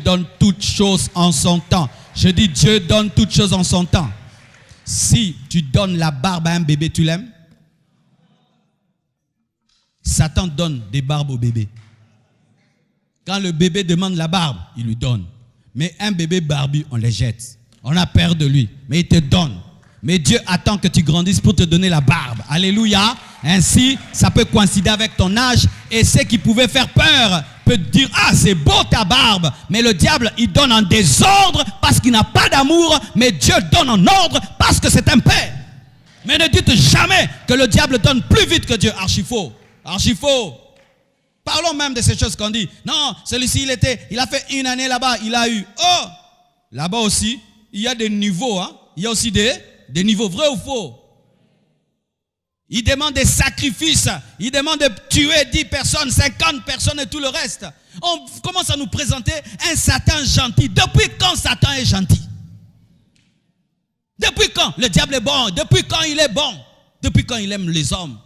donne toutes choses en son temps. Je dis Dieu donne toutes choses en son temps. Si tu donnes la barbe à un bébé, tu l'aimes? Satan donne des barbes au bébé. Quand le bébé demande la barbe, il lui donne. Mais un bébé barbu, on les jette. On a peur de lui, mais il te donne. Mais Dieu attend que tu grandisses pour te donner la barbe. Alléluia. Ainsi, ça peut coïncider avec ton âge. Et ce qui pouvait faire peur peut dire, ah, c'est beau ta barbe. Mais le diable, il donne en désordre parce qu'il n'a pas d'amour. Mais Dieu donne en ordre parce que c'est un père. Mais ne dites jamais que le diable donne plus vite que Dieu. Archi faux. Archi faux. Parlons même de ces choses qu'on dit. Non, celui-ci, il a fait une année là-bas, il a eu. Oh, là-bas aussi, il y a des niveaux. Hein? Il y a aussi des niveaux, vrai ou faux? Il demande des sacrifices. Il demande de tuer 10 personnes, 50 personnes et tout le reste. On commence à nous présenter un Satan gentil. Depuis quand Satan est gentil? Depuis quand le diable est bon? Depuis quand il est bon? Depuis quand il aime les hommes?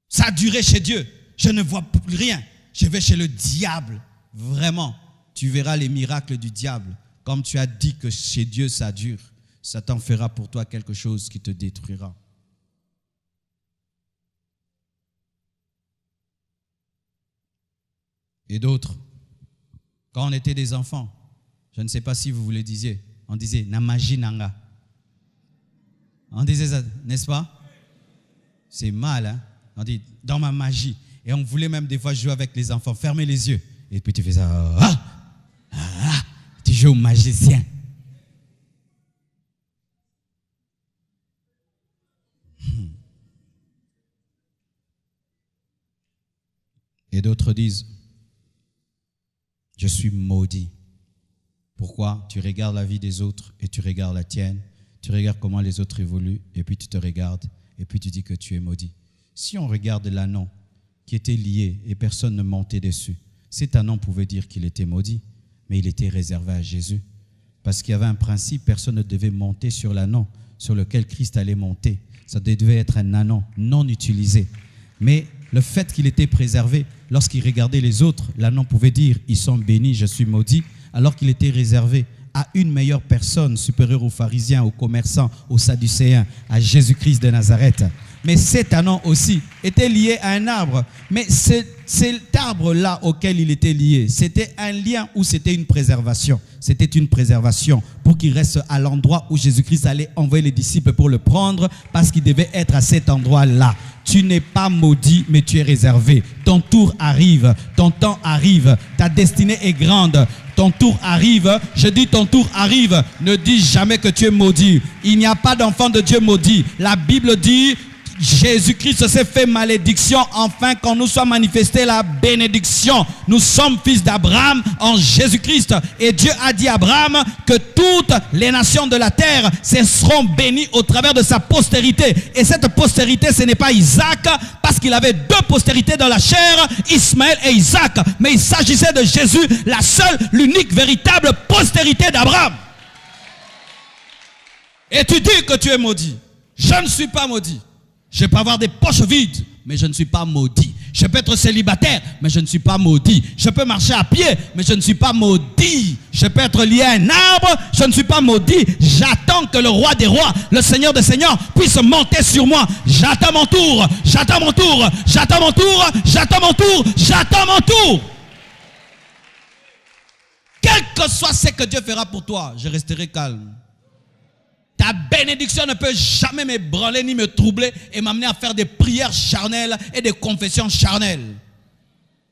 Ça a duré chez Dieu. Je ne vois plus rien. Je vais chez le diable. Vraiment, tu verras les miracles du diable. Comme tu as dit que chez Dieu ça dure, Satan fera pour toi quelque chose qui te détruira. Et d'autres, quand on était des enfants, je ne sais pas si vous le disiez, on disait « Namaji nanga ». On disait ça, n'est-ce pas? C'est mal, hein? On dit « dans ma magie ». Et on voulait même des fois jouer avec les enfants, fermer les yeux. Et puis tu fais ça, tu joues au magicien. Et d'autres disent, je suis maudit. Pourquoi? Tu regardes la vie des autres et tu regardes la tienne. Tu regardes comment les autres évoluent et puis tu te regardes et puis tu dis que tu es maudit. Si on regarde l'ânon qui était lié et personne ne montait dessus, cet ânon pouvait dire qu'il était maudit, mais il était réservé à Jésus. Parce qu'il y avait un principe, personne ne devait monter sur l'ânon sur lequel Christ allait monter. Ça devait être un ânon non utilisé. Mais le fait qu'il était préservé, lorsqu'il regardait les autres, l'ânon pouvait dire « ils sont bénis, je suis maudit », alors qu'il était réservé à une meilleure personne supérieure aux pharisiens, aux commerçants, aux sadducéens, à Jésus-Christ de Nazareth. Mais cet ânon aussi était lié à un arbre. Mais cet arbre-là auquel il était lié, c'était un lien ou c'était une préservation? C'était une préservation pour qu'il reste à l'endroit où Jésus-Christ allait envoyer les disciples pour le prendre parce qu'il devait être à cet endroit-là. Tu n'es pas maudit, mais tu es réservé. Ton tour arrive, ton temps arrive, ta destinée est grande. Ton tour arrive, je dis ton tour arrive. Ne dis jamais que tu es maudit. Il n'y a pas d'enfant de Dieu maudit. La Bible dit, Jésus-Christ s'est fait malédiction afin qu'on nous soit manifesté la bénédiction. Nous sommes fils d'Abraham en Jésus-Christ. Et Dieu a dit à Abraham que toutes les nations de la terre seront bénies au travers de sa postérité. Et cette postérité, ce n'est pas Isaac, parce qu'il avait 2 postérités dans la chair, Ismaël et Isaac. Mais il s'agissait de Jésus, la seule, l'unique, véritable postérité d'Abraham. Et tu dis que tu es maudit. Je ne suis pas maudit. Je peux avoir des poches vides, mais je ne suis pas maudit. Je peux être célibataire, mais je ne suis pas maudit. Je peux marcher à pied, mais je ne suis pas maudit. Je peux être lié à un arbre, je ne suis pas maudit. J'attends que le roi des rois, le Seigneur des seigneurs, puisse monter sur moi. J'attends mon tour, j'attends mon tour, j'attends mon tour, j'attends mon tour, j'attends mon tour. Quel que soit ce que Dieu fera pour toi, je resterai calme. Ta bénédiction ne peut jamais m'ébranler ni me troubler et m'amener à faire des prières charnelles et des confessions charnelles.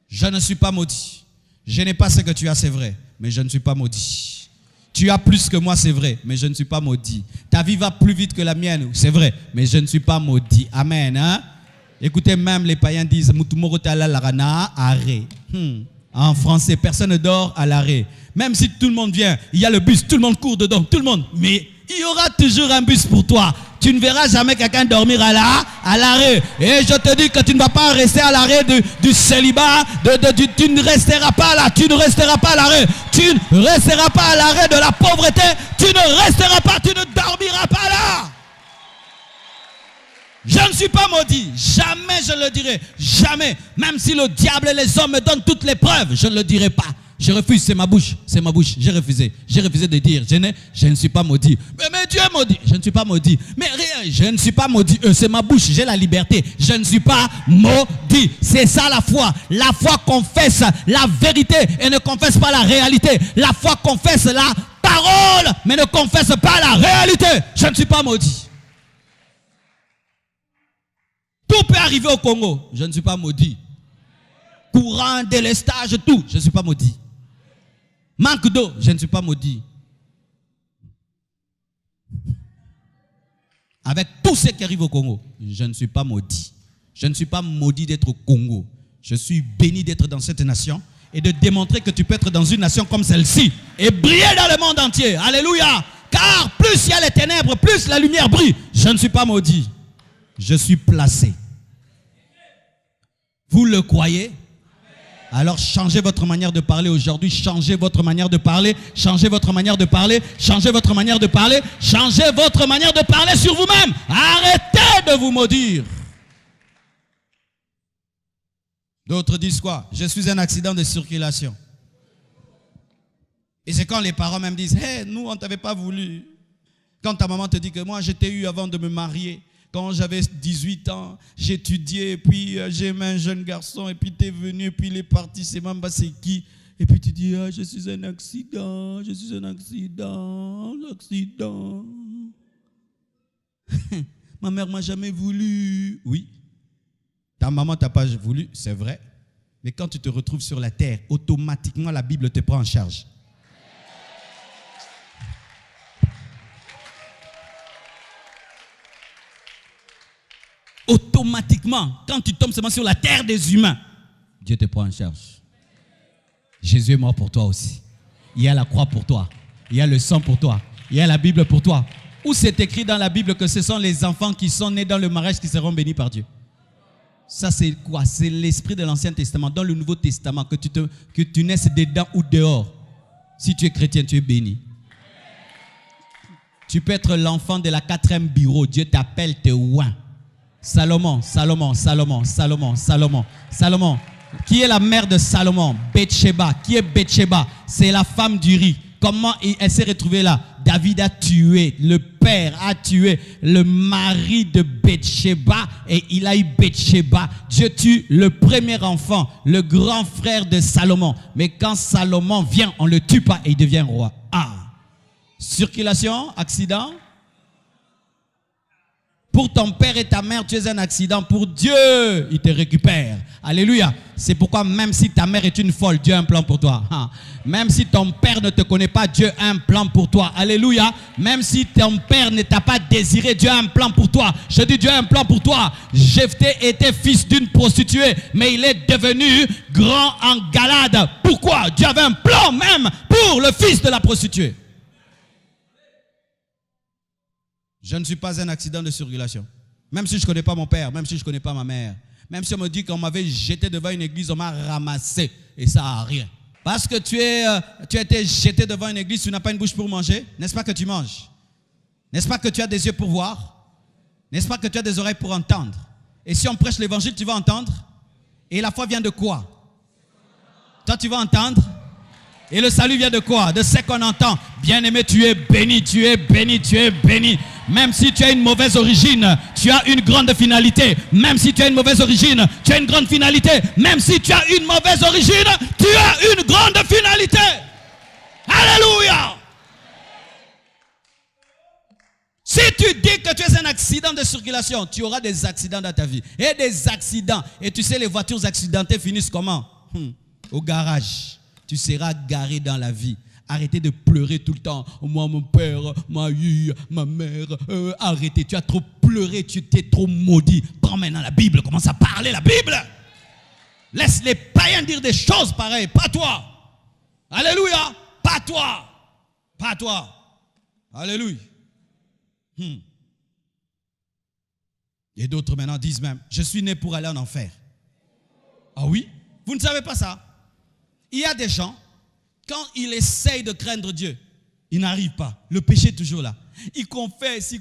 Je ne suis pas maudit. Je n'ai pas ce que tu as, c'est vrai, mais je ne suis pas maudit. Tu as plus que moi, c'est vrai, mais je ne suis pas maudit. Ta vie va plus vite que la mienne, c'est vrai, mais je ne suis pas maudit. Amen. Hein? Écoutez, même les païens disent en français, personne ne dort à l'arrêt. Même si tout le monde vient, il y a le bus, tout le monde court dedans, tout le monde, mais il y aura toujours un bus pour toi. Tu ne verras jamais quelqu'un dormir à l'arrêt. Et je te dis que tu ne vas pas rester à l'arrêt du célibat. Tu ne resteras pas là. Tu ne resteras pas à l'arrêt. Tu ne resteras pas à l'arrêt de la pauvreté. Tu ne resteras pas. Tu ne dormiras pas là. Je ne suis pas maudit. Jamais je ne le dirai. Jamais. Même si le diable et les hommes me donnent toutes les preuves, je ne le dirai pas. Je refuse, c'est ma bouche, j'ai refusé de dire, je ne suis pas maudit. Mais Dieu est maudit, je ne suis pas maudit. Mais rien, je ne suis pas maudit, c'est ma bouche, j'ai la liberté, je ne suis pas maudit. C'est ça la foi confesse la vérité et ne confesse pas la réalité. La foi confesse la parole, mais ne confesse pas la réalité. Je ne suis pas maudit. Tout peut arriver au Congo, je ne suis pas maudit. Courant, délestage, tout, je ne suis pas maudit. Manque d'eau, je ne suis pas maudit. Avec tout ce qui arrive au Congo, je ne suis pas maudit. Je ne suis pas maudit d'être au Congo. Je suis béni d'être dans cette nation et de démontrer que tu peux être dans une nation comme celle-ci et briller dans le monde entier. Alléluia. Car plus il y a les ténèbres, plus la lumière brille. Je ne suis pas maudit. Je suis placé. Vous le croyez? Alors changez votre manière de parler aujourd'hui, changez votre manière de parler, changez votre manière de parler, changez votre manière de parler, changez votre manière de parler sur vous-même. Arrêtez de vous maudire. D'autres disent quoi? Je suis un accident de circulation. Et c'est quand les parents même disent, hey, nous on ne t'avait pas voulu. Quand ta maman te dit que moi je t'ai eu avant de me marier. Quand j'avais 18 ans, j'étudiais, et puis j'ai aimé un jeune garçon, et puis tu es venu, et puis il est parti, c'est Mamba, c'est qui? Et puis tu dis, ah, je suis un accident. Ma mère m'a jamais voulu. Oui, ta maman t'a pas voulu, c'est vrai. Mais quand tu te retrouves sur la terre, automatiquement la Bible te prend en charge. Automatiquement, quand tu tombes seulement sur la terre des humains, Dieu te prend en charge. Jésus est mort pour toi aussi. Il y a la croix pour toi. Il y a le sang pour toi. Il y a la Bible pour toi. Où c'est écrit dans la Bible que ce sont les enfants qui sont nés dans le mariage qui seront bénis par Dieu? Ça c'est quoi? C'est l'esprit de l'Ancien Testament. Dans le Nouveau Testament, que tu naisses dedans ou dehors. Si tu es chrétien, tu es béni. Tu peux être l'enfant de la 4e bureau. Dieu t'appelle, te oint. Salomon. Qui est la mère de Salomon? Bathsheba. Qui est Bathsheba? C'est la femme d'Uri. Comment elle s'est retrouvée là? David a tué, le père a tué le mari de Bathsheba et il a eu Bathsheba. Dieu tue le premier enfant, le grand frère de Salomon. Mais quand Salomon vient, on ne le tue pas et il devient roi. Ah! Circulation, accident. Pour ton père et ta mère, tu es un accident. Pour Dieu, il te récupère. Alléluia. C'est pourquoi même si ta mère est une folle, Dieu a un plan pour toi. Même si ton père ne te connaît pas, Dieu a un plan pour toi. Alléluia. Même si ton père ne t'a pas désiré, Dieu a un plan pour toi. Je dis Dieu a un plan pour toi. Jephthé était fils d'une prostituée, mais il est devenu grand en Galade. Pourquoi? Dieu avait un plan même pour le fils de la prostituée. Je ne suis pas un accident de circulation. Même si je ne connais pas mon père, même si je ne connais pas ma mère. Même si on me dit qu'on m'avait jeté devant une église, on m'a ramassé. Et ça n'a rien. Parce que tu as été jeté devant une église, tu n'as pas une bouche pour manger. N'est-ce pas que tu manges? N'est-ce pas que tu as des yeux pour voir? N'est-ce pas que tu as des oreilles pour entendre? Et si on prêche l'évangile, tu vas entendre? Et la foi vient de quoi? Toi, tu vas entendre? Et le salut vient de quoi? De ce qu'on entend. Bien-aimé, tu es béni, tu es béni, tu es béni. Même si tu as une mauvaise origine, tu as une grande finalité. Même si tu as une mauvaise origine, tu as une grande finalité. Même si tu as une mauvaise origine, tu as une grande finalité. Alléluia. Si tu dis que tu es un accident de circulation, tu auras des accidents dans ta vie. Et des accidents. Et tu sais, les voitures accidentées finissent comment? Au garage. Tu seras garé dans la vie. Arrêtez de pleurer tout le temps. Moi, mon père m'a eu, ma mère. Arrêtez, tu as trop pleuré, tu t'es trop maudit. Prends maintenant la Bible, commence à parler la Bible. Laisse les païens dire des choses pareilles, pas toi. Alléluia, pas toi. Pas toi. Alléluia. Et d'autres maintenant disent même, je suis né pour aller en enfer. Ah oui? Vous ne savez pas ça? Il y a des gens, quand ils essayent de craindre Dieu, ils n'arrivent pas. Le péché est toujours là. Ils confessent,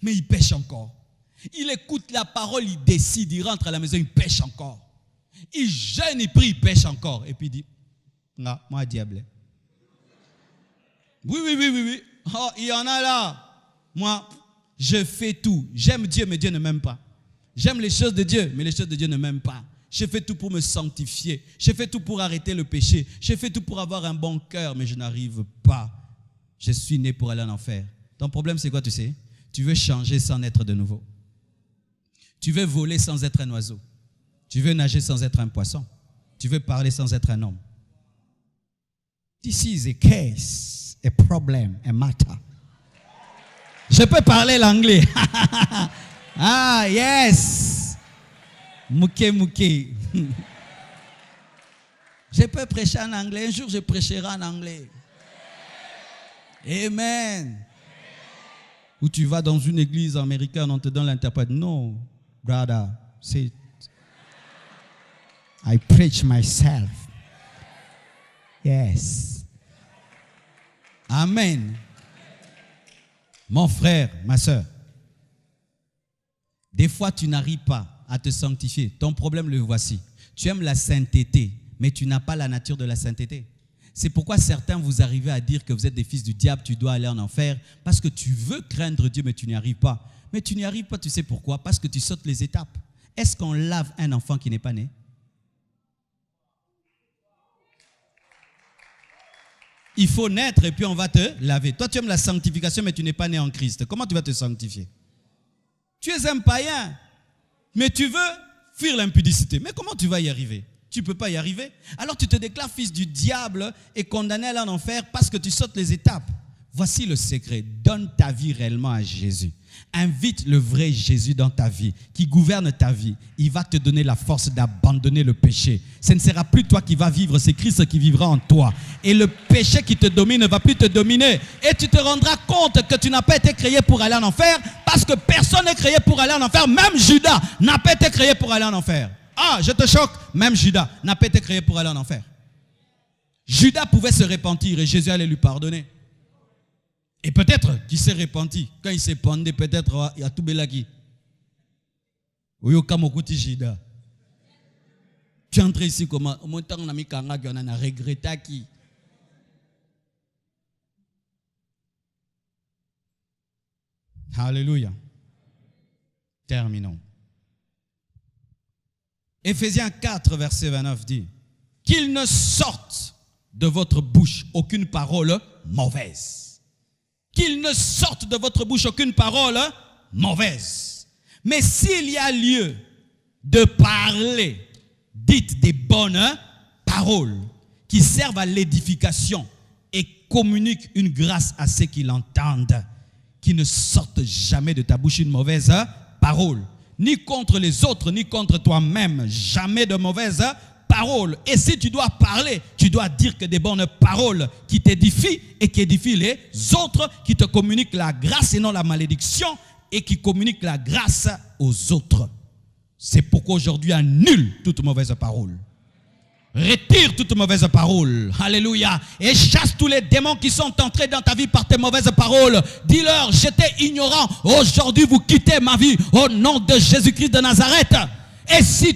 mais ils pêchent encore. Il écoute la parole, il décide, il rentre à la maison, il pêche encore. Il jeûne, il prie, il pêche encore. Et puis il dit, Non, moi, diable. Oui. Oh, il y en a là. Moi, je fais tout. J'aime Dieu, mais Dieu ne m'aime pas. J'aime les choses de Dieu, mais les choses de Dieu ne m'aiment pas. Je fais tout pour me sanctifier. Je fais tout pour arrêter le péché. Je fais tout pour avoir un bon cœur, mais je n'arrive pas. Je suis né pour aller en enfer. Ton problème, c'est quoi, tu sais? Tu veux changer sans naître de nouveau. Tu veux voler sans être un oiseau. Tu veux nager sans être un poisson. Tu veux parler sans être un homme. This is a case, a problem, a matter. Je peux parler l'anglais. Ah, yes. Mouké. Je peux prêcher en anglais. Un jour, je prêcherai en anglais. Amen. Ou tu vas dans une église américaine, on te donne l'interprète. No, brother, say it. I preach myself. Yes. Amen. Mon frère, ma soeur, des fois tu n'arrives pas à te sanctifier. Ton problème, le voici. Tu aimes la sainteté, mais tu n'as pas la nature de la sainteté. C'est pourquoi certains vous arrivez à dire que vous êtes des fils du diable, tu dois aller en enfer, parce que tu veux craindre Dieu, mais tu n'y arrives pas. Mais tu n'y arrives pas, tu sais pourquoi? Parce que tu sautes les étapes. Est-ce qu'on lave un enfant qui n'est pas né? Il faut naître et puis on va te laver. Toi, tu aimes la sanctification, mais tu n'es pas né en Christ. Comment tu vas te sanctifier? Tu es un païen, mais tu veux fuir l'impudicité. Mais comment tu vas y arriver? Tu ne peux pas y arriver. Alors tu te déclares fils du diable et condamné à aller en enfer parce que tu sautes les étapes. Voici le secret. Donne ta vie réellement à Jésus. Invite le vrai Jésus dans ta vie, qui gouverne ta vie. Il va te donner la force d'abandonner le péché. Ce ne sera plus toi qui vas vivre, c'est Christ qui vivra en toi. Et le péché qui te domine ne va plus te dominer. Et tu te rendras compte que tu n'as pas été créé pour aller en enfer, parce que personne n'est créé pour aller en enfer. Même Judas n'a pas été créé pour aller en enfer. Ah, je te choque. Même Judas n'a pas été créé pour aller en enfer. Judas pouvait se repentir et Jésus allait lui pardonner. Et peut-être qu'il s'est repenti. Quand il s'est pendu, peut-être il y a tout belaki. Tu es entré ici comment? Au moins, on a mis Kanga qui en a regretté qui. Alléluia. Terminons. Éphésiens 4, verset 29 dit: qu'il ne sorte de votre bouche aucune parole mauvaise. Qu'il ne sorte de votre bouche aucune parole mauvaise. Mais s'il y a lieu de parler, dites des bonnes paroles qui servent à l'édification et communiquent une grâce à ceux qui l'entendent. Qui ne sorte jamais de ta bouche une mauvaise parole. Ni contre les autres, ni contre toi-même. Jamais de mauvaise parole. Et si tu dois parler, tu dois dire que des bonnes paroles qui t'édifient et qui édifient les autres, qui te communiquent la grâce et non la malédiction, et qui communiquent la grâce aux autres. C'est pourquoi aujourd'hui annule toute mauvaise parole. Retire toute mauvaise parole. Alléluia. Et chasse tous les démons qui sont entrés dans ta vie par tes mauvaises paroles. Dis-leur, j'étais ignorant. Aujourd'hui, vous quittez ma vie au nom de Jésus-Christ de Nazareth. Et si